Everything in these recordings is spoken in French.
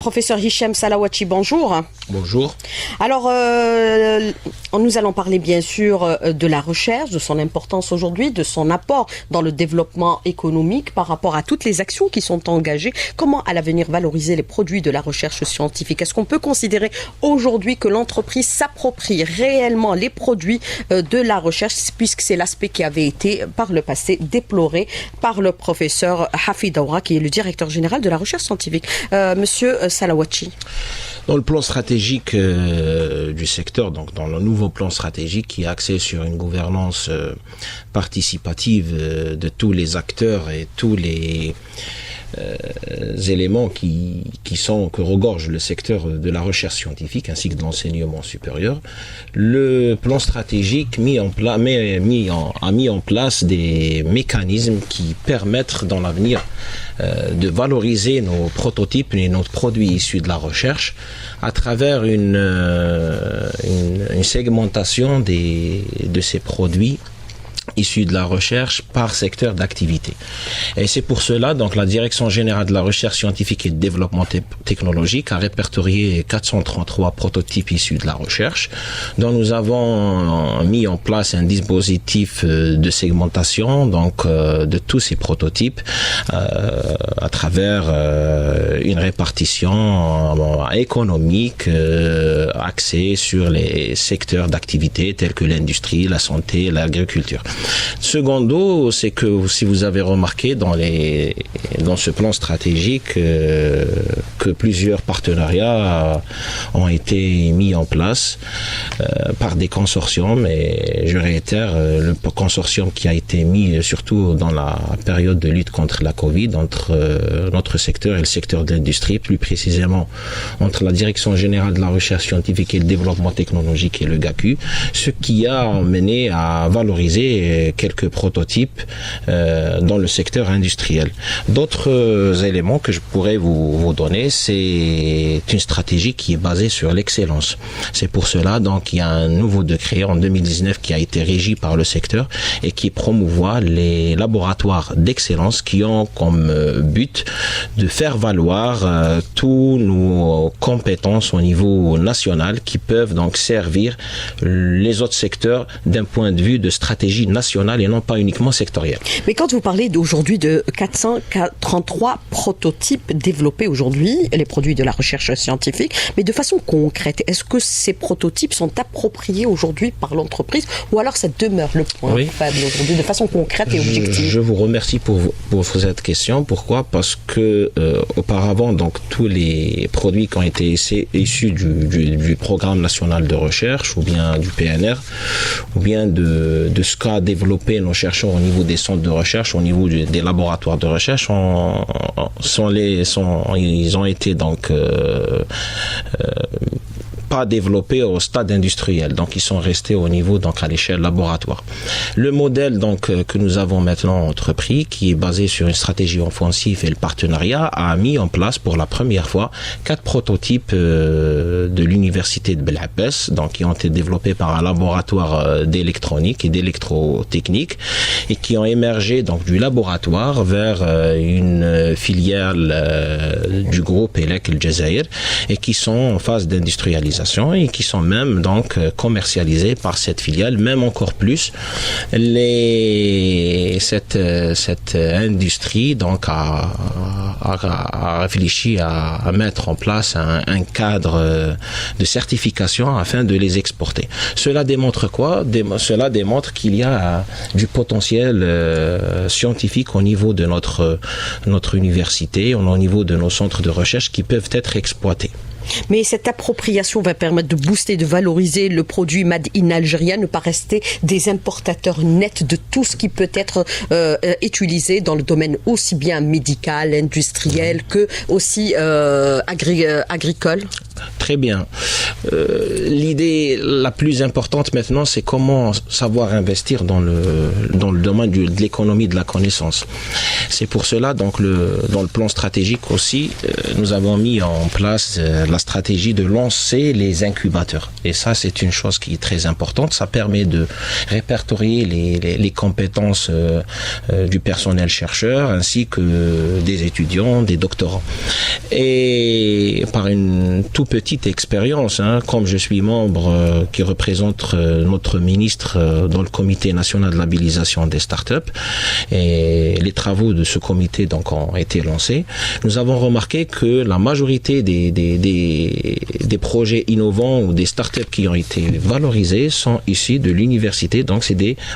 Professeur Hicham Salawachi, bonjour. Bonjour. Alors, nous allons parler bien sûr de la recherche, de son importance aujourd'hui, de son apport dans le développement économique par rapport à toutes les actions qui sont engagées. Comment à l'avenir valoriser les produits de la recherche scientifique? Est-ce qu'on peut considérer aujourd'hui que l'entreprise s'approprie réellement les produits de la recherche, puisque c'est l'aspect qui avait été par le passé déploré par le professeur Hafid Aoura, qui est le directeur général de la recherche scientifique. Monsieur Salawachi. Dans le plan stratégique du secteur, donc dans le nouveau plan stratégique qui est axé sur une gouvernance participative de tous les acteurs et tous les éléments que regorge le secteur de la recherche scientifique ainsi que de l'enseignement supérieur, le plan stratégique a mis en place des mécanismes qui permettent dans l'avenir de valoriser nos prototypes et nos produits issus de la recherche à travers une segmentation de ces produits issus de la recherche par secteur d'activité. Et c'est pour cela, donc, la Direction générale de la recherche scientifique et de développement technologique a répertorié 433 prototypes issus de la recherche, dont nous avons mis en place un dispositif de segmentation, donc, de tous ces prototypes, à travers une répartition économique axée sur les secteurs d'activité tels que l'industrie, la santé, l'agriculture. Secondo, c'est que si vous avez remarqué dans ce plan stratégique que plusieurs partenariats ont été mis en place par des consortiums, et je réitère, le consortium qui a été mis surtout dans la période de lutte contre la Covid entre notre secteur et le secteur de l'industrie, plus précisément entre la Direction générale de la recherche scientifique et le développement technologique et le GACU, ce qui a mené à valoriser quelques prototypes dans le secteur industriel. D'autres éléments que je pourrais vous donner, c'est une stratégie qui est basée sur l'excellence. C'est pour cela, donc, il y a un nouveau décret en 2019 qui a été régi par le secteur et qui promouvoit les laboratoires d'excellence qui ont comme but de faire valoir tous nos compétences au niveau national qui peuvent donc servir les autres secteurs d'un point de vue de stratégie nationale et non pas uniquement sectorielle. Mais quand vous parlez aujourd'hui de 433 prototypes développés aujourd'hui, les produits de la recherche scientifique, mais de façon concrète, est-ce que ces prototypes sont appropriés aujourd'hui par l'entreprise ou alors ça demeure le point faible aujourd'hui de façon concrète et objective? Je vous remercie pour cette question. Pourquoi? Parce que auparavant, donc, tous les produits qui ont été issus du programme national de recherche ou bien du PNR ou bien de ce qu'a développé nos chercheurs au niveau des centres de recherche, au niveau des laboratoires de recherche, ils ont été donc pas développés au stade industriel, donc ils sont restés au niveau, donc, à l'échelle laboratoire. Le modèle, donc, que nous avons maintenant entrepris, qui est basé sur une stratégie offensive et le partenariat, a mis en place pour la première fois 4 prototypes de l'université de Bel Abbès, donc qui ont été développés par un laboratoire d'électronique et d'électrotechnique et qui ont émergé donc du laboratoire vers une filiale du groupe ELEC El Jazair et qui sont en phase d'industrialisation et qui sont même donc commercialisés par cette filiale, même encore plus. Cette industrie donc a réfléchi à mettre en place un cadre de certification afin de les exporter. Cela démontre quoi? Cela démontre qu'il y a du potentiel scientifique au niveau de notre université, au niveau de nos centres de recherche qui peuvent être exploités. Mais cette appropriation va permettre de booster, de valoriser le produit Made in Algérie, ne pas rester des importateurs nets de tout ce qui peut être utilisé dans le domaine aussi bien médical, industriel que aussi agricole. Très bien. l'idée la plus importante maintenant, c'est comment savoir investir dans le domaine de l'économie de la connaissance. C'est pour cela, donc, dans le plan stratégique aussi, nous avons mis en place la stratégie de lancer les incubateurs. Et ça, c'est une chose qui est très importante. Ça permet de répertorier les compétences du personnel chercheur ainsi que des étudiants, des doctorants. Et par une toute petite expérience, comme je suis membre qui représente notre ministre dans le comité national de labellisation des startups, et les travaux de ce comité donc ont été lancés, nous avons remarqué que la majorité des projets innovants ou des startups qui ont été valorisés sont issus de l'université. Donc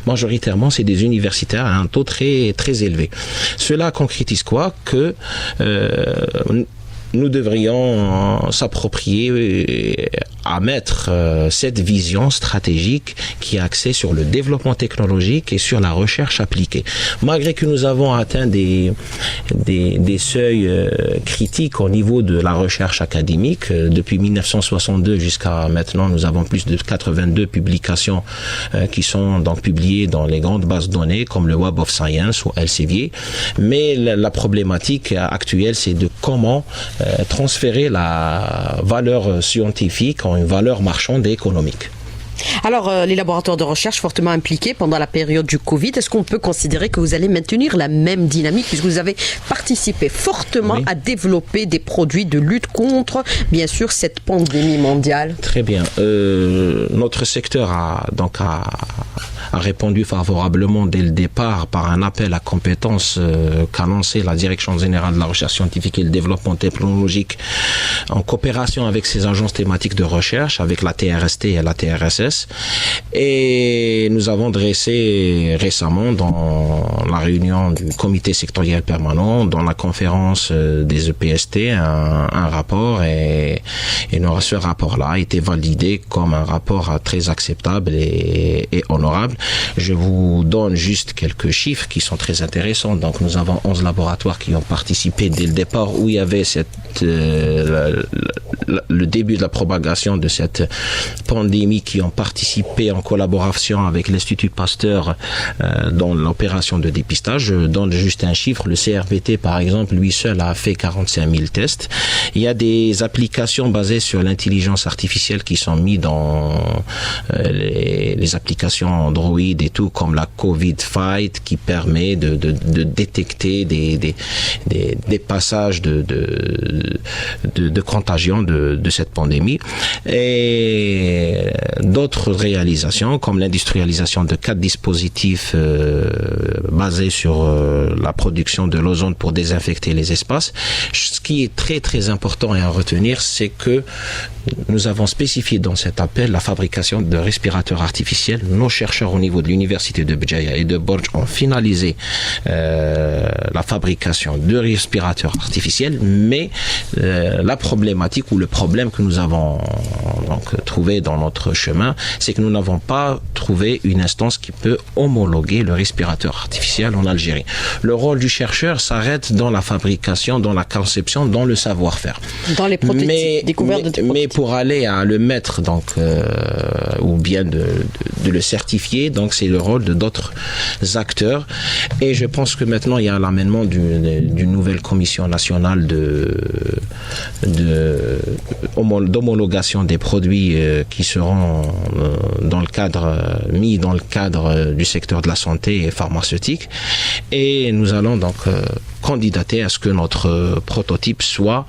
majoritairement c'est des universitaires à un taux très très élevé. Cela concrétise quoi? Que nous devrions s'approprier à mettre cette vision stratégique qui est axée sur le développement technologique et sur la recherche appliquée. Malgré que nous avons atteint des seuils critiques au niveau de la recherche académique, depuis 1962 jusqu'à maintenant, nous avons plus de 82 publications qui sont donc publiées dans les grandes bases de données comme le Web of Science ou Elsevier. Mais la problématique actuelle, c'est de comment transférer la valeur scientifique en une valeur marchande et économique. Alors, les laboratoires de recherche fortement impliqués pendant la période du Covid, est-ce qu'on peut considérer que vous allez maintenir la même dynamique puisque vous avez participé fortement à développer des produits de lutte contre, bien sûr, cette pandémie mondiale? Très bien. Notre secteur a répondu favorablement dès le départ par un appel à compétences qu'a lancé la Direction générale de la recherche scientifique et le développement technologique en coopération avec ses agences thématiques de recherche, avec la TRST et la TRSS. Et nous avons dressé récemment dans la réunion du comité sectoriel permanent, dans la conférence des EPST, un rapport et ce rapport-là a été validé comme un rapport très acceptable et honorable. Je vous donne juste quelques chiffres qui sont très intéressants. Donc nous avons 11 laboratoires qui ont participé dès le départ où il y avait le début de la propagation de cette pandémie, qui ont participé en collaboration avec l'Institut Pasteur dans l'opération de dépistage. Je donne juste un chiffre. Le CRBT, par exemple, lui seul a fait 45 000 tests. Il y a des applications basées sur l'intelligence artificielle qui sont mises dans les applications Android et tout, comme la Covid Fight, qui permet de détecter des passages de contagion de cette pandémie. Et d'autres réalisations comme l'industrialisation de 4 dispositifs basés sur la production de l'ozone pour désinfecter les espaces. Ce qui est très très important et à retenir, c'est que nous avons spécifié dans cet appel la fabrication de respirateurs artificiels. Nos chercheurs au niveau de l'université de Béjaïa et de Borj ont finalisé la fabrication de respirateurs artificiels, mais la problématique ou le problème que nous avons donc trouvé dans notre chemin, c'est que nous n'avons pas trouvé une instance qui peut homologuer le respirateur artificiel en Algérie. Le rôle du chercheur s'arrête dans la fabrication, dans la conception, dans le savoir-faire. Dans les prototypes, découvertes de prototypes. Mais pour aller à le mettre, donc, ou bien de le certifier, donc c'est le rôle de d'autres acteurs. Et je pense que maintenant il y a l'amendement d'une nouvelle commission nationale d'homologation des produits qui seront mis dans le cadre du secteur de la santé et pharmaceutique. Et nous allons donc candidater à ce que notre prototype soit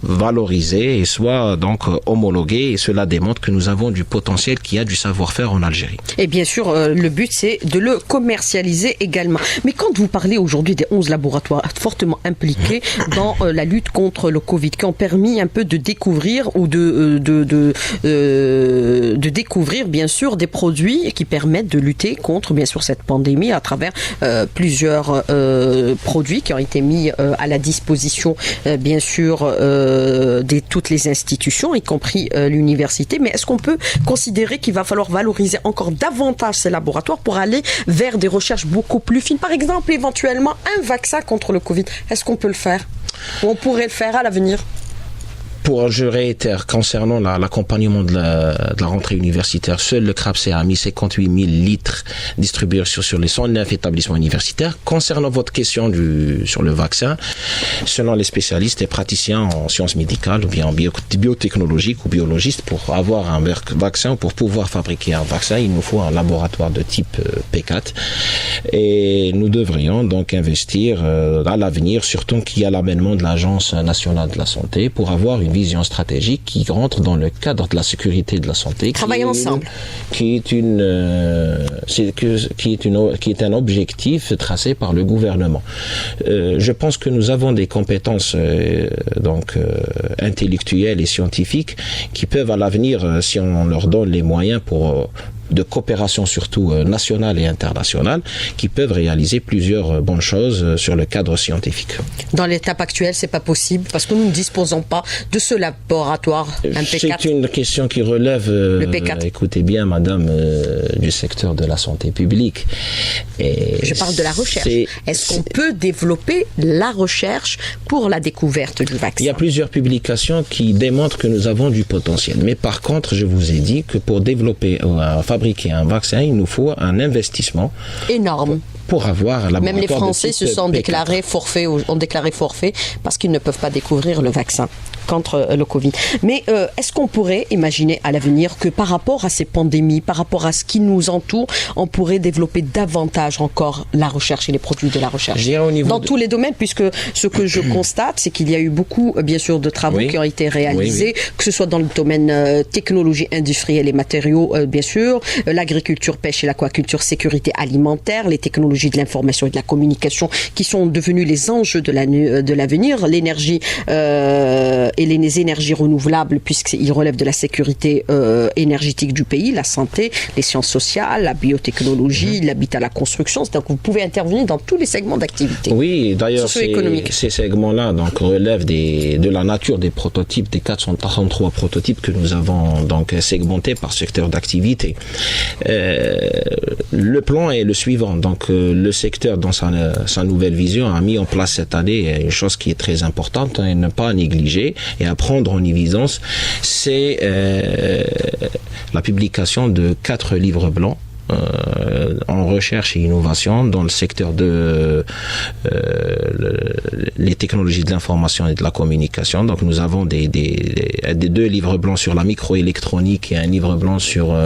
valorisé et soit donc homologué, et cela démontre que nous avons du potentiel, qu'il y a du savoir-faire en Algérie. Et bien sûr, le but c'est de le commercialiser également. Mais quand vous parlez aujourd'hui des 11 laboratoires fortement impliqués dans la lutte contre le Covid, qui ont permis un peu de découvrir ou de découvrir bien sûr des produits qui permettent de lutter contre bien sûr cette pandémie à travers plusieurs produits qui ont été mis à la disposition bien sûr de toutes les institutions, y compris l'université. Mais est-ce qu'on peut considérer qu'il va falloir valoriser encore davantage ces laboratoires pour aller vers des recherches beaucoup plus fines? Par exemple, éventuellement, un vaccin contre le Covid. Est-ce qu'on peut le faire? Ou on pourrait le faire à l'avenir? Je réitère, concernant l'accompagnement de la rentrée universitaire, seul le CRAPSE a mis 58 000 litres distribués sur les 109 établissements universitaires. Concernant votre question sur le vaccin, selon les spécialistes et praticiens en sciences médicales ou bien en biotechnologie ou biologistes, pour avoir un vaccin, pour pouvoir fabriquer un vaccin, il nous faut un laboratoire de type P4. Et nous devrions donc investir à l'avenir, surtout qu'il y a l'amendement de l'Agence nationale de la santé, pour avoir une vision stratégique qui rentre dans le cadre de la sécurité de la santé. Travailler ensemble. Qui est un objectif tracé par le gouvernement. Je pense que nous avons des compétences intellectuelles et scientifiques qui peuvent à l'avenir, si on leur donne les moyens de coopération surtout nationale et internationale, qui peuvent réaliser plusieurs bonnes choses sur le cadre scientifique. Dans l'étape actuelle, c'est pas possible parce que nous ne disposons pas de ce laboratoire, un P4. C'est une question qui relève, le P4. Écoutez bien, madame, du secteur de la santé publique. Et je parle de la recherche. Est-ce qu'on peut développer la recherche pour la découverte du vaccin? Il y a plusieurs publications qui démontrent que nous avons du potentiel. Mais par contre, je vous ai dit que pour développer fabriquer un vaccin, il nous faut un investissement énorme. Pour avoir un laboratoire. Même les Français se sont déclarés forfait parce qu'ils ne peuvent pas découvrir le vaccin contre le Covid. Mais est-ce qu'on pourrait imaginer à l'avenir que par rapport à ces pandémies, par rapport à ce qui nous entoure, on pourrait développer davantage encore la recherche et les produits de la recherche dans tous les domaines, puisque ce que je constate, c'est qu'il y a eu beaucoup, bien sûr, de travaux qui ont été réalisés, que ce soit dans le domaine technologie industrielle et matériaux, bien sûr, l'agriculture, pêche et l'aquaculture, sécurité alimentaire, les technologies de l'information et de la communication qui sont devenus les enjeux de l'avenir, l'énergie et les énergies renouvelables puisqu'ils relèvent de la sécurité énergétique du pays, la santé, les sciences sociales, la biotechnologie, l'habitat, la construction. Donc vous pouvez intervenir dans tous les segments d'activité. Oui, d'ailleurs ces segments-là donc relèvent de la nature des prototypes, des 433 prototypes que nous avons donc segmentés par secteur d'activité. Le plan est le suivant. Donc le secteur, dans sa nouvelle vision, a mis en place cette année une chose qui est très importante et ne pas négliger et à prendre en évidence, c'est la publication de 4 livres blancs en recherche et innovation dans le secteur de les technologies de l'information et de la communication. Donc nous avons des 2 livres blancs sur la microélectronique et un livre blanc sur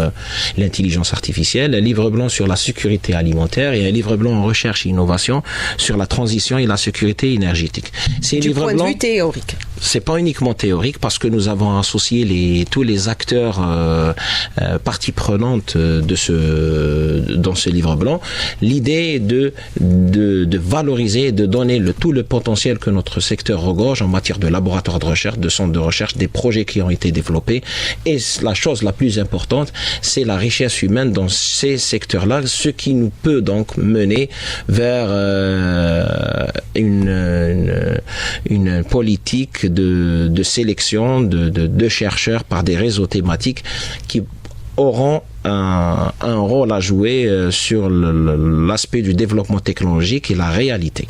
l'intelligence artificielle, un livre blanc sur la sécurité alimentaire et un livre blanc en recherche et innovation sur la transition et la sécurité énergétique. Du point de vue théorique. C'est pas uniquement théorique parce que nous avons associé tous les acteurs parties prenantes dans ce livre blanc. L'idée est de valoriser, de donner tout le potentiel que notre secteur regorge en matière de laboratoire de recherche, de centres de recherche, des projets qui ont été développés. Et la chose la plus importante, c'est la richesse humaine dans ces secteurs-là, ce qui nous peut donc mener vers une politique de sélection de chercheurs par des réseaux thématiques qui auront un rôle à jouer sur l'aspect du développement technologique et la réalité.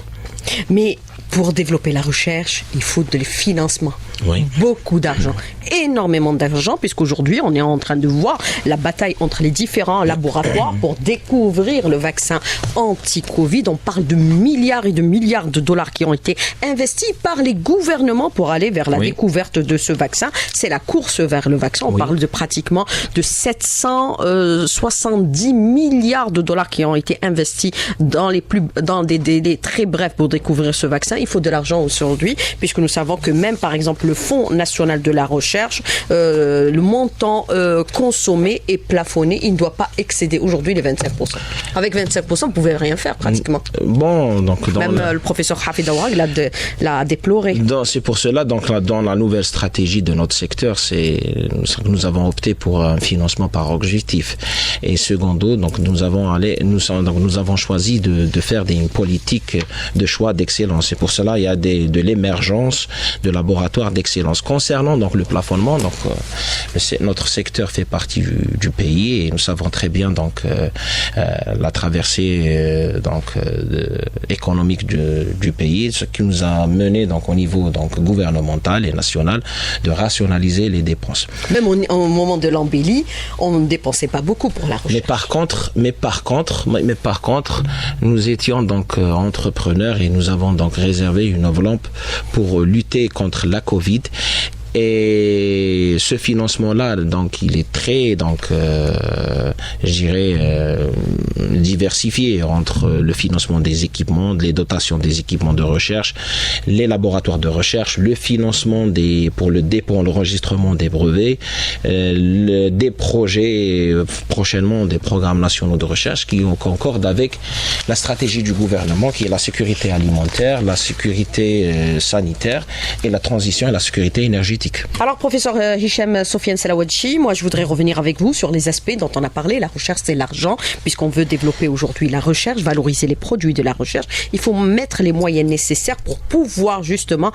Mais pour développer la recherche, il faut de financement. Oui. Beaucoup d'argent, énormément d'argent, puisqu'aujourd'hui, on est en train de voir la bataille entre les différents laboratoires pour découvrir le vaccin anti-Covid. On parle de milliards et de milliards de dollars qui ont été investis par les gouvernements pour aller vers la découverte de ce vaccin. C'est la course vers le vaccin. On parle de pratiquement de 770 milliards de dollars qui ont été investis dans des délais très brefs pour découvrir ce vaccin. Il faut de l'argent aujourd'hui, puisque nous savons que même, par exemple, le Fonds national de la recherche, le montant consommé est plafonné. Il ne doit pas excéder aujourd'hui les 25%. Avec 25%, vous ne pouvez rien faire pratiquement. Bon, donc même le professeur Hafid Aouag l'a déploré. C'est pour cela, donc dans la nouvelle stratégie de notre secteur, nous avons opté pour un financement par objectif. Et secondo, donc nous avons choisi de faire une politique de choix d'excellence. C'est pour cela il y a de l'émergence de laboratoires d'excellence. Concernant donc le plafonnement, donc notre secteur fait partie du pays et nous savons très bien donc la traversée économique du pays, ce qui nous a mené donc au niveau donc gouvernemental et national de rationaliser les dépenses. Même au moment de l'embellie, on ne dépensait pas beaucoup pour la recherche. Mais par contre, nous étions donc entrepreneurs et nous avons donc réservé une enveloppe pour lutter contre la Covid. Et ce financement-là, donc, il est très, diversifié entre le financement des équipements, les dotations des équipements de recherche, les laboratoires de recherche, le financement pour le dépôt, l'enregistrement des brevets, des projets, prochainement des programmes nationaux de recherche qui concordent avec la stratégie du gouvernement qui est la sécurité alimentaire, la sécurité sanitaire et la transition et la sécurité énergétique. Alors, professeur Hicham Sofiane Selawadji, moi je voudrais revenir avec vous sur les aspects dont on a parlé. La recherche, c'est l'argent, puisqu'on veut développer aujourd'hui la recherche, valoriser les produits de la recherche. Il faut mettre les moyens nécessaires pour pouvoir justement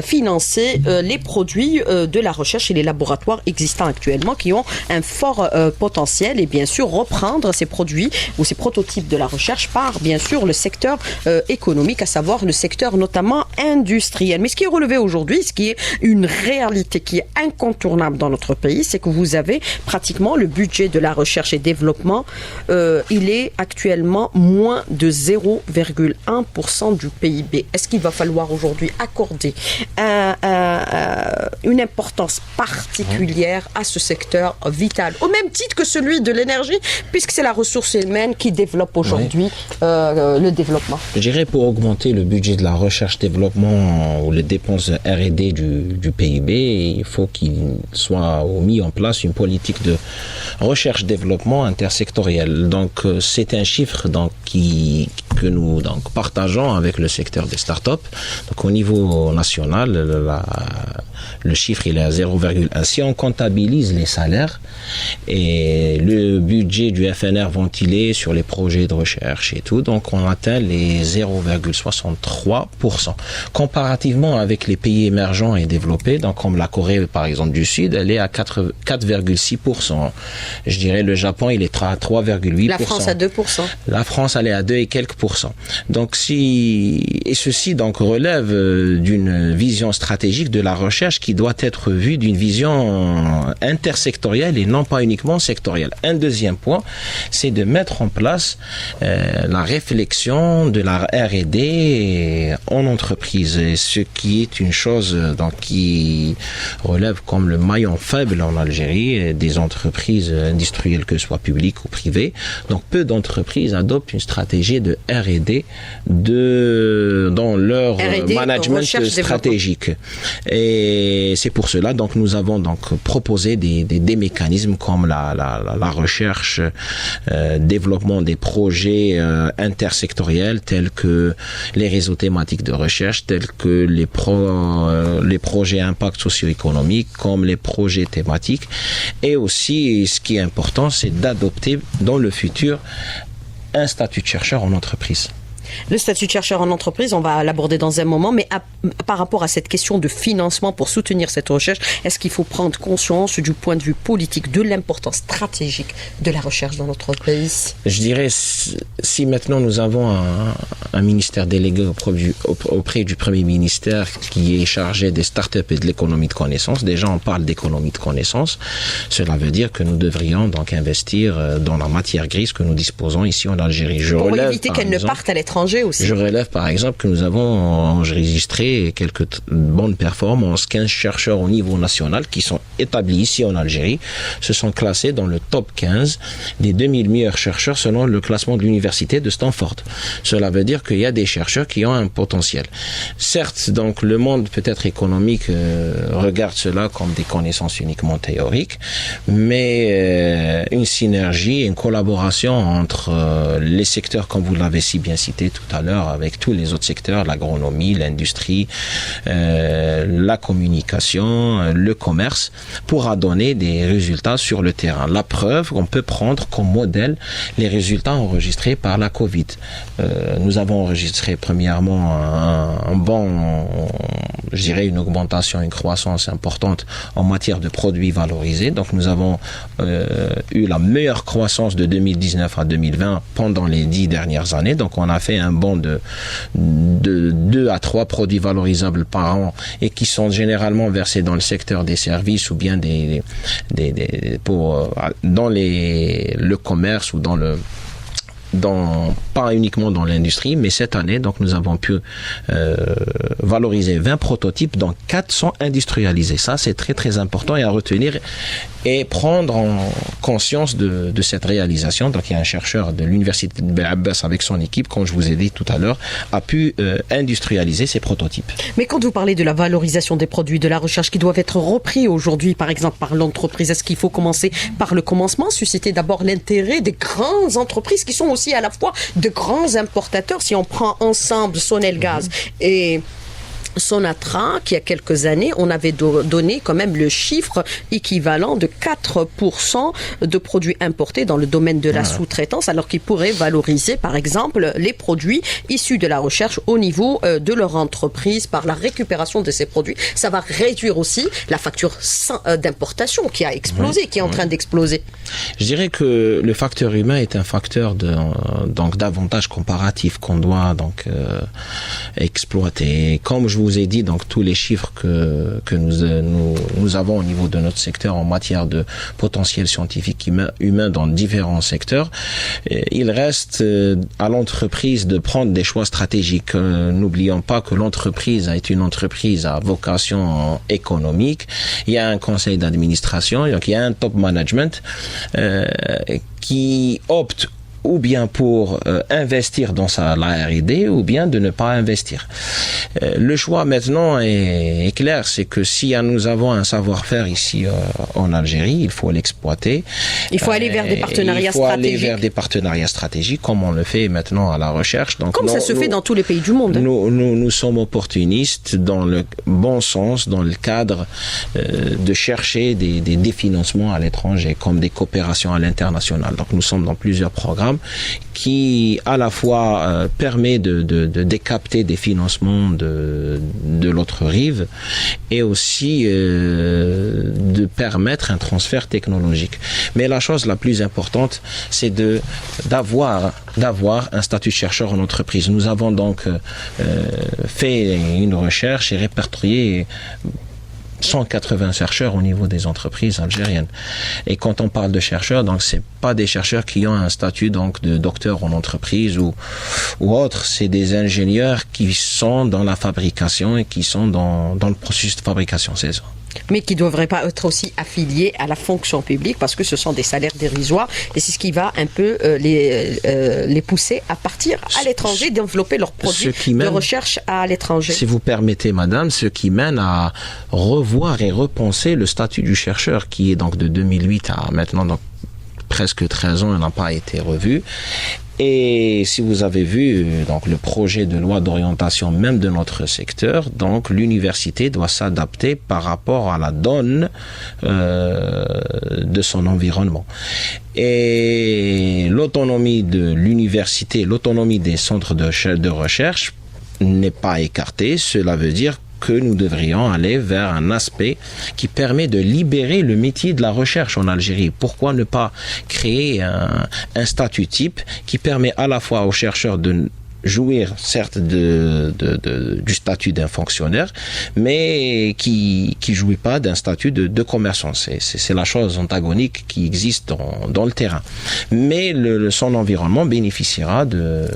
financer les produits de la recherche et les laboratoires existants actuellement qui ont un fort potentiel et bien sûr reprendre ces produits ou ces prototypes de la recherche par bien sûr le secteur économique, à savoir le secteur notamment industriel. Mais ce qui est relevé aujourd'hui, ce qui est une réalité qui est incontournable dans notre pays, c'est que vous avez pratiquement le budget de la recherche et développement, il est actuellement moins de 0,1% du PIB. Est-ce qu'il va falloir aujourd'hui accorder une importance particulière à ce secteur vital, au même titre que celui de l'énergie, puisque c'est la ressource humaine qui développe aujourd'hui le développement? Je dirais pour augmenter le budget de la recherche-développement ou les dépenses R&D du PIB, il faut qu'il soit mis en place une politique de recherche-développement intersectorielle. Donc, c'est un chiffre que nous partageons avec le secteur des startups. Donc, au niveau national, le chiffre il est à 0,1. Si on comptabilise les salaires et le budget du FNR ventilé sur les projets de recherche et tout, donc on atteint les 0,63%. Comparativement avec les pays émergents et développés, donc comme la Corée par exemple du Sud, elle est à 4,6%. Je dirais le Japon il est à 3,8%. La France à 2%. La France elle est à 2 et quelques pourcents. Donc ceci donc relève d'une vision stratégique de la recherche qui doit être vue d'une vision intersectorielle et non pas uniquement sectorielle. Un deuxième point, c'est de mettre en place la réflexion de la R&D en entreprise, ce qui est une chose qui relève comme le maillon faible en Algérie des entreprises industrielles, que ce soit publiques ou privées. Donc peu d'entreprises adoptent une stratégie de R&D dans leur management stratégique. Et c'est pour cela donc nous avons donc proposé des mécanismes comme la recherche, développement des projets intersectoriels tels que les réseaux thématiques de recherche, tels que les projets impact socio-économique, comme les projets thématiques. Et aussi, ce qui est important, c'est d'adopter dans le futur un statut de chercheur en entreprise. Le statut de chercheur en entreprise, on va l'aborder dans un moment, mais par rapport à cette question de financement pour soutenir cette recherche, est-ce qu'il faut prendre conscience du point de vue politique de l'importance stratégique de la recherche dans notre pays? Je dirais, si maintenant nous avons un ministère délégué auprès du Premier ministère qui est chargé des startups et de l'économie de connaissance, déjà on parle d'économie de connaissance, cela veut dire que nous devrions donc investir dans la matière grise que nous disposons ici en Algérie. Pour éviter qu'elle ne parte à l'étranger aussi. Je relève par exemple que nous avons enregistré quelques bonnes performances. 15 chercheurs au niveau national qui sont établis ici en Algérie se sont classés dans le top 15 des 2000 meilleurs chercheurs selon le classement de l'université de Stanford. Cela veut dire qu'il y a des chercheurs qui ont un potentiel. Certes, donc le monde peut-être économique regarde cela comme des connaissances uniquement théoriques, mais une synergie, une collaboration entre les secteurs comme vous l'avez si bien cité, discuté tout à l'heure avec tous les autres secteurs, l'agronomie, l'industrie, la communication, le commerce, pourra donner des résultats sur le terrain. La preuve, on peut prendre comme modèle les résultats enregistrés par la Covid. Nous avons enregistré premièrement je dirais une augmentation, une croissance importante en matière de produits valorisés. Donc nous avons eu la meilleure croissance de 2019 à 2020 pendant les 10 dernières années. Donc on a fait un bond de 2 à 3 produits valorisables par an et qui sont généralement versés dans le secteur des services ou bien dans le commerce ou pas uniquement dans l'industrie, mais cette année, donc nous avons pu valoriser 20 prototypes, dont 4 sont industrialisés. Ça, c'est très très important et à retenir et prendre en conscience de cette réalisation. Donc il y a un chercheur de l'université de Bel Abbas avec son équipe, comme je vous ai dit tout à l'heure, a pu industrialiser ces prototypes. Mais quand vous parlez de la valorisation des produits, de la recherche qui doivent être repris aujourd'hui, par exemple par l'entreprise, est-ce qu'il faut commencer par le commencement, susciter d'abord l'intérêt des grandes entreprises qui sont aussi à la fois de grands importateurs? Si on prend ensemble Sonelgaz et Sonatra, qui il y a quelques années, on avait donné quand même le chiffre équivalent de 4% de produits importés dans le domaine de la sous-traitance, alors qu'ils pourraient valoriser, par exemple, les produits issus de la recherche au niveau de leur entreprise par la récupération de ces produits. Ça va réduire aussi la facture d'importation qui a explosé, qui est en train d'exploser. Je dirais que le facteur humain est un facteur d'avantage comparatif qu'on doit exploiter. Comme je vous ai dit, donc tous les chiffres que nous avons au niveau de notre secteur en matière de potentiel scientifique humain dans différents secteurs, il reste à l'entreprise de prendre des choix stratégiques. N'oublions pas que l'entreprise est une entreprise à vocation économique. Il y a un conseil d'administration, donc il y a un top management qui opte ou bien pour investir dans la R&D ou bien de ne pas investir. Le choix maintenant est clair, c'est que si nous avons un savoir-faire ici en Algérie, il faut l'exploiter. Il faut aller vers des partenariats stratégiques. Il faut aller vers des partenariats stratégiques comme on le fait maintenant à la recherche. Donc, comme ça se fait dans tous les pays du monde. Nous sommes opportunistes dans le bon sens, dans le cadre de chercher des financements à l'étranger comme des coopérations à l'international. Donc nous sommes dans plusieurs programmes qui à la fois permet de décapter des financements de l'autre rive et aussi de permettre un transfert technologique. Mais la chose la plus importante, c'est d'avoir un statut de chercheur en entreprise. Nous avons donc fait une recherche et répertorié 180 chercheurs au niveau des entreprises algériennes. Et quand on parle de chercheurs, donc c'est pas des chercheurs qui ont un statut donc de docteur en entreprise ou autre, c'est des ingénieurs qui sont dans la fabrication et qui sont dans le processus de fabrication, c'est ça. Mais qui ne devraient pas être aussi affiliés à la fonction publique parce que ce sont des salaires dérisoires et c'est ce qui va un peu les pousser à partir à l'étranger, développer leurs produits de recherche à l'étranger. Si vous permettez, madame, ce qui mène à revoir et repenser le statut du chercheur qui est donc de 2008 à maintenant, donc presque 13 ans, il n'a pas été revu. Et si vous avez vu donc le projet de loi d'orientation même de notre secteur, donc l'université doit s'adapter par rapport à la donne de son environnement. Et l'autonomie de l'université, l'autonomie des centres de recherche n'est pas écartée. Cela veut dire que nous devrions aller vers un aspect qui permet de libérer le métier de la recherche en Algérie. Pourquoi ne pas créer un statut type qui permet à la fois aux chercheurs de jouir certes du statut d'un fonctionnaire, mais qui jouit pas d'un statut de commerçant. C'est la chose antagonique qui existe dans le terrain. Mais son environnement bénéficiera de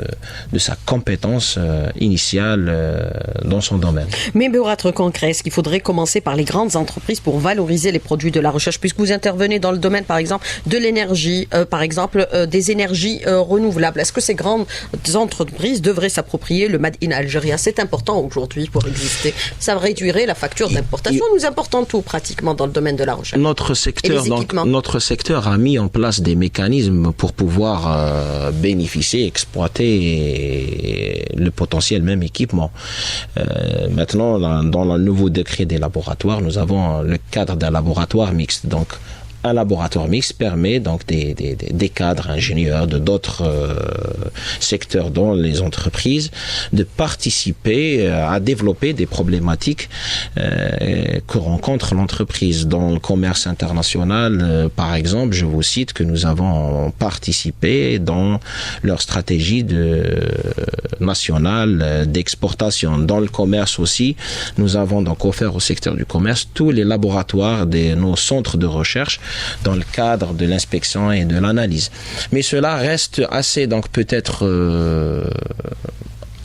sa compétence initiale dans son domaine. Mais pour être concret, est-ce qu'il faudrait commencer par les grandes entreprises pour valoriser les produits de la recherche, puisque vous intervenez dans le domaine, par exemple, de l'énergie, par exemple, des énergies renouvelables. Est-ce que ces grandes entreprises entreprises devraient s'approprier le Made in Algeria. C'est important aujourd'hui pour exister. Ça réduirait la facture d'importation. Nous importons tout pratiquement dans le domaine de la recherche. Notre secteur a mis en place des mécanismes pour pouvoir bénéficier, exploiter le potentiel même équipement. Maintenant, dans le nouveau décret des laboratoires, nous avons le cadre d'un laboratoire mixte. Donc, un laboratoire mixte permet donc des cadres ingénieurs de d'autres secteurs dans les entreprises de participer à développer des problématiques que rencontre l'entreprise. Dans le commerce international, par exemple, je vous cite que nous avons participé dans leur stratégie nationale d'exportation. Dans le commerce aussi, nous avons donc offert au secteur du commerce tous les laboratoires de nos centres de recherche dans le cadre de l'inspection et de l'analyse. Mais cela reste assez donc peut-être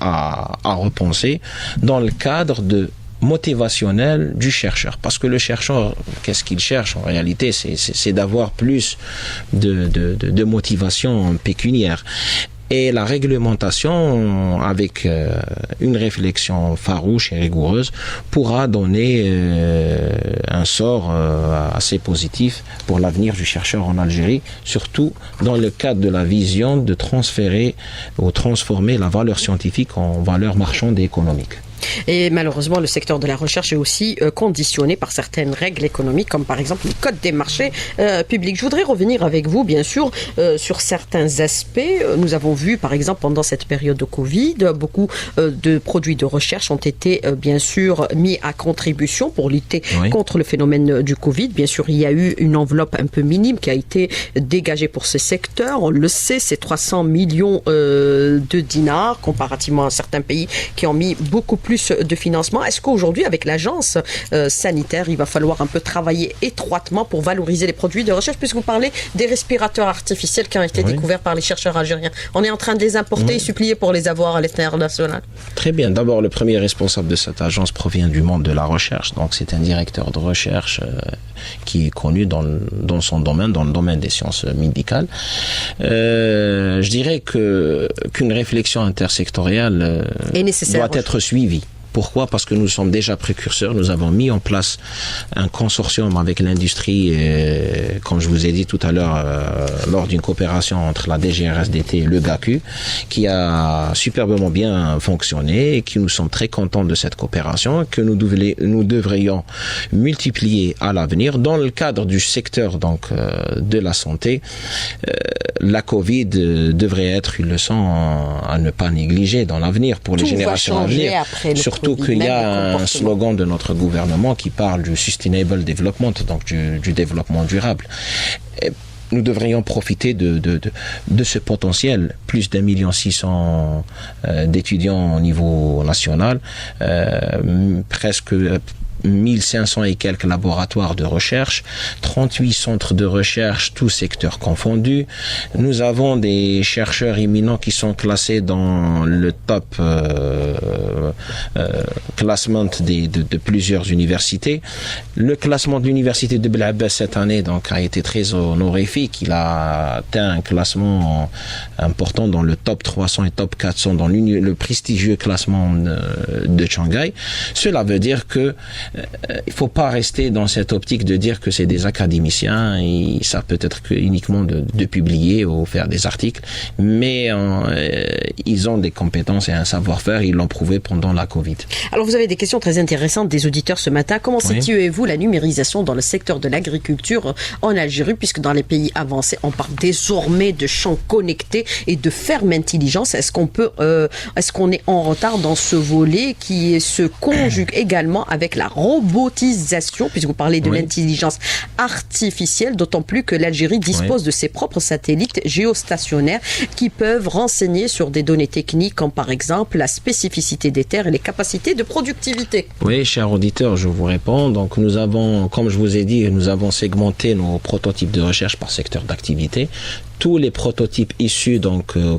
à repenser dans le cadre de motivationnel du chercheur. Parce que le chercheur, qu'est-ce qu'il cherche en réalité? C'est d'avoir plus de motivation pécuniaire. Et la réglementation, avec une réflexion farouche et rigoureuse, pourra donner un sort assez positif pour l'avenir du chercheur en Algérie, surtout dans le cadre de la vision de transférer ou transformer la valeur scientifique en valeur marchande et économique. Et malheureusement, le secteur de la recherche est aussi conditionné par certaines règles économiques, comme par exemple le code des marchés publics. Je voudrais revenir avec vous, bien sûr, sur certains aspects. Nous avons vu, par exemple, pendant cette période de Covid, beaucoup de produits de recherche ont été, bien sûr, mis à contribution pour lutter contre le phénomène du Covid. Bien sûr, il y a eu une enveloppe un peu minime qui a été dégagée pour ce secteur. On le sait, c'est 300 millions de dinars, comparativement à certains pays qui ont mis beaucoup plus de financement. Est-ce qu'aujourd'hui, avec l'agence sanitaire, il va falloir un peu travailler étroitement pour valoriser les produits de recherche, puisque vous parlez des respirateurs artificiels qui ont été découverts par les chercheurs algériens. On est en train de les importer et supplier pour les avoir à l'international. Très bien. D'abord, le premier responsable de cette agence provient du monde de la recherche. Donc, c'est un directeur de recherche qui est connu dans son domaine, dans le domaine des sciences médicales. Je dirais qu'une réflexion intersectorielle doit être suivie. Pourquoi? Parce que nous sommes déjà précurseurs. Nous avons mis en place un consortium avec l'industrie, comme je vous ai dit tout à l'heure, lors d'une coopération entre la DGRSDT et le GACU, qui a superbement bien fonctionné et qui nous sommes très contents de cette coopération, que nous devrions multiplier à l'avenir. Dans le cadre du secteur donc de la santé, la Covid devrait être une leçon à ne pas négliger dans l'avenir pour les générations à venir. Surtout qu'il y a un slogan de notre gouvernement qui parle du Sustainable Development, donc du développement durable. Et nous devrions profiter de ce potentiel, plus d'1,6 million d'étudiants au niveau national, presque 1500 et quelques laboratoires de recherche, 38 centres de recherche, tous secteurs confondus. Nous avons des chercheurs éminents qui sont classés dans le top classement de plusieurs universités. Le classement de l'université de Belabès cette année donc a été très honorifique. Il a atteint un classement important dans le top 300 et top 400 dans le prestigieux classement de Shanghai. Cela veut dire que il faut pas rester dans cette optique de dire que c'est des académiciens et ça peut être que uniquement de publier ou faire des articles, mais ils ont des compétences et un savoir-faire, ils l'ont prouvé pendant la Covid. Alors vous avez des questions très intéressantes des auditeurs ce matin. Comment situez-vous la numérisation dans le secteur de l'agriculture en Algérie, puisque dans les pays avancés, on parle désormais de champs connectés et de fermes intelligence. Est-ce qu'on est en retard dans ce volet qui se conjugue également avec la robotisation, puisque vous parlez de l'intelligence artificielle, d'autant plus que l'Algérie dispose de ses propres satellites géostationnaires qui peuvent renseigner sur des données techniques comme par exemple la spécificité des terres et les capacités de productivité. Oui, cher auditeur, je vous réponds. Donc nous avons, comme je vous ai dit, nous avons segmenté nos prototypes de recherche par secteur d'activité. tous les prototypes issus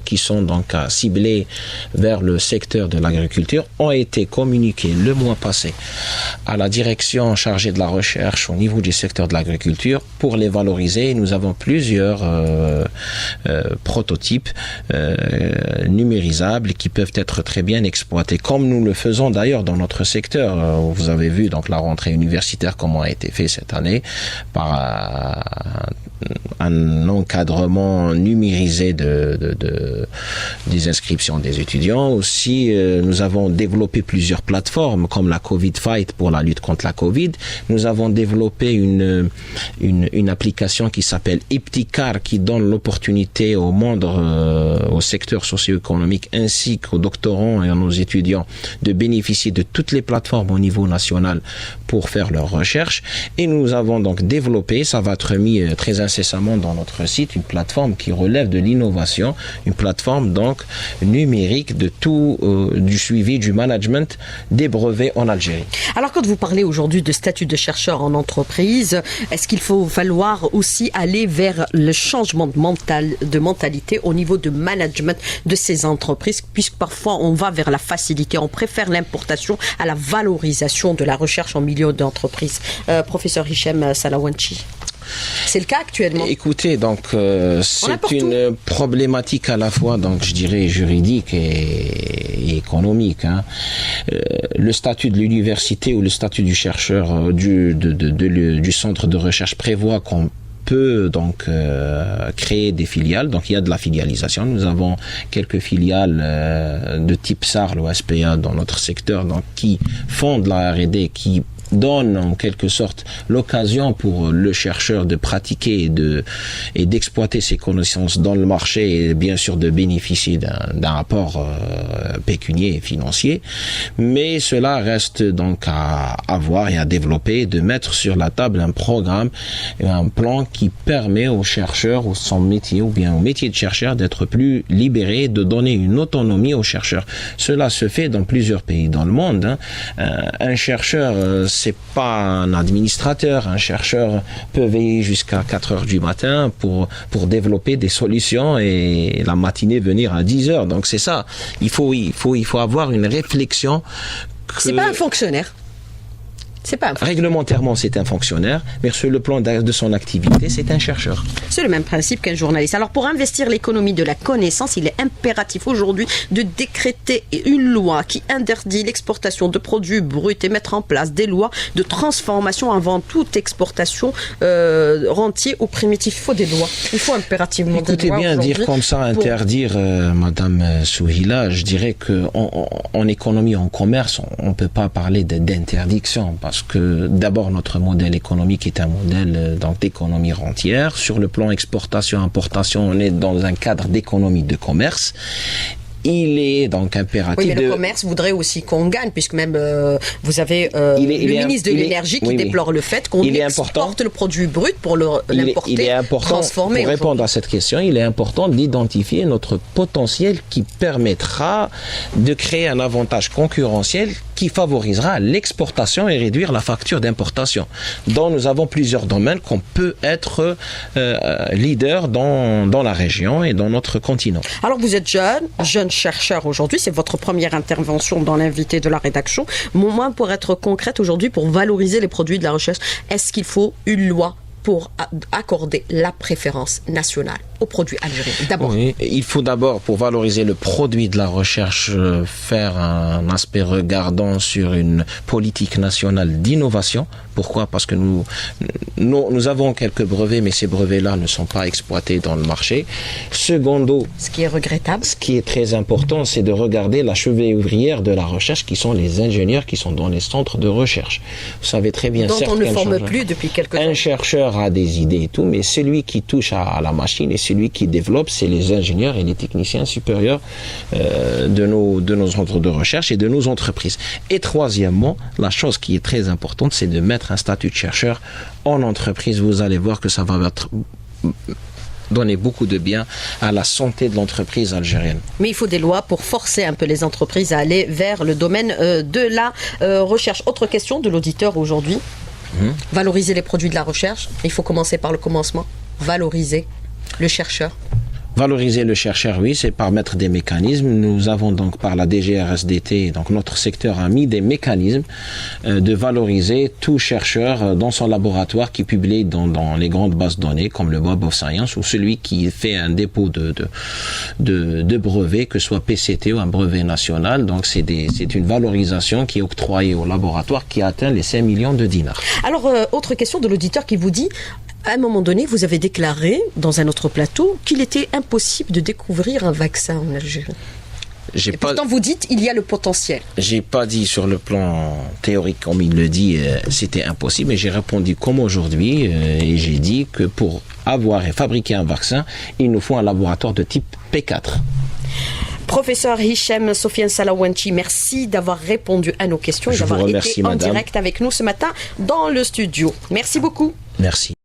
qui sont ciblés vers le secteur de l'agriculture ont été communiqués le mois passé à la direction chargée de la recherche au niveau du secteur de l'agriculture pour les valoriser. Nous avons plusieurs prototypes numérisables qui peuvent être très bien exploités, comme nous le faisons d'ailleurs dans notre secteur. Vous avez vu la rentrée universitaire, comment a été fait cette année par un encadrement numérisé des inscriptions des étudiants. Aussi, nous avons développé plusieurs plateformes comme la Covid Fight pour la lutte contre la Covid. Nous avons développé une application qui s'appelle Ipticar qui donne l'opportunité au monde, au secteur socio-économique ainsi qu'aux doctorants et à nos étudiants de bénéficier de toutes les plateformes au niveau national pour faire leurs recherches. Et nous avons donc développé, ça va être mis très incessamment dans notre site, une plateforme qui relève de l'innovation, une plateforme donc numérique de tout, du suivi du management des brevets en Algérie. Alors quand vous parlez aujourd'hui de statut de chercheur en entreprise, est-ce qu'il faut falloir aussi aller vers le changement de mentalité au niveau de management de ces entreprises, puisque parfois on va vers la facilité, on préfère l'importation à la valorisation de la recherche en milieu d'entreprise. Professeur Hichem Salawanchi. C'est le cas actuellement. Écoutez, c'est une problématique à la fois, je dirais, juridique et économique. Le statut de l'université ou le statut du chercheur du centre de recherche prévoit qu'on peut créer des filiales. Donc il y a de la filialisation. Nous avons quelques filiales de type SARL ou SPA dans notre secteur, qui font de la R&D, qui donne en quelque sorte l'occasion pour le chercheur de pratiquer et d'exploiter ses connaissances dans le marché et bien sûr de bénéficier d'un apport pécunier et financier. Mais cela reste à avoir et à développer, de mettre sur la table un programme et un plan qui permet aux chercheurs, son métier ou bien au métier de chercheur d'être plus libéré, de donner une autonomie aux chercheurs. Cela se fait dans plusieurs pays dans le monde. Un chercheur, c'est pas un administrateur. Un chercheur peut veiller jusqu'à 4 heures du matin pour développer des solutions et la matinée venir à 10 heures. Donc c'est ça. Il faut avoir une réflexion. C'est pas un fonctionnaire. Réglementairement, c'est un fonctionnaire, mais sur le plan de son activité, c'est un chercheur. C'est le même principe qu'un journaliste. Alors, pour investir l'économie de la connaissance, il est impératif aujourd'hui de décréter une loi qui interdit l'exportation de produits bruts et mettre en place des lois de transformation avant toute exportation rentier ou primitif. Il faut des lois. Il faut impérativement des lois. Écoutez bien, dire comme ça, interdire, Madame Souhila, je dirais qu'en économie, en commerce, on ne peut pas parler d'interdiction, parce que d'abord notre modèle économique est un modèle d'économie rentière. Sur le plan exportation-importation, on est dans un cadre d'économie de commerce. Il est donc impératif. Oui, mais le commerce voudrait aussi qu'on gagne, puisque même vous avez le ministre de l'énergie qui déplore le fait qu'on exporte le produit brut pour l'importer, transformer. Pour répondre à cette question, il est important d'identifier notre potentiel qui permettra de créer un avantage concurrentiel qui favorisera l'exportation et réduire la facture d'importation. Donc nous avons plusieurs domaines qu'on peut être leader dans la région et dans notre continent. Alors vous êtes jeune chercheur aujourd'hui, c'est votre première intervention dans l'invité de la rédaction. Moi, pour être concrète aujourd'hui, pour valoriser les produits de la recherche, est-ce qu'il faut une loi pour accorder la préférence nationale aux produits algériens? D'abord. Oui, il faut d'abord, pour valoriser le produit de la recherche, faire un aspect regardant sur une politique nationale d'innovation. Pourquoi? Parce que nous avons quelques brevets, mais ces brevets-là ne sont pas exploités dans le marché. Secondo, ce qui est regrettable. Ce qui est très important, c'est de regarder la cheville ouvrière de la recherche, qui sont les ingénieurs qui sont dans les centres de recherche. Vous savez très bien, dont on ne forme plus depuis quelques temps. Un chercheur a des idées et tout, mais celui qui touche à la machine et celui qui développe, c'est les ingénieurs et les techniciens supérieurs de nos centres de recherche et de nos entreprises. Et troisièmement, la chose qui est très importante, c'est de mettre un statut de chercheur en entreprise. Vous allez voir que ça va donner beaucoup de bien à la santé de l'entreprise algérienne. Mais il faut des lois pour forcer un peu les entreprises à aller vers le domaine de la recherche. Autre question de l'auditeur aujourd'hui. Valoriser les produits de la recherche. Il faut commencer par le commencement. Valoriser. le chercheur? Valoriser le chercheur, oui, c'est par mettre des mécanismes. Nous avons donc par la DGRSDT, donc notre secteur a mis des mécanismes de valoriser tout chercheur dans son laboratoire qui publie dans les grandes bases de données comme le Web of Science, ou celui qui fait un dépôt de brevet, que ce soit PCT ou un brevet national. Donc c'est une valorisation qui est octroyée au laboratoire qui atteint les 5 millions de dinars. Alors, autre question de l'auditeur qui vous dit: à un moment donné, vous avez déclaré dans un autre plateau qu'il était impossible de découvrir un vaccin en Algérie. Et pourtant, vous dites il y a le potentiel. J'ai pas dit sur le plan théorique, comme il le dit, c'était impossible, mais j'ai répondu comme aujourd'hui, et j'ai dit que pour avoir et fabriquer un vaccin, il nous faut un laboratoire de type P4. Professeur Hichem Sofiane Salawanchi, merci d'avoir répondu à nos questions et d'avoir été en direct avec nous ce matin dans le studio. Merci beaucoup. Merci.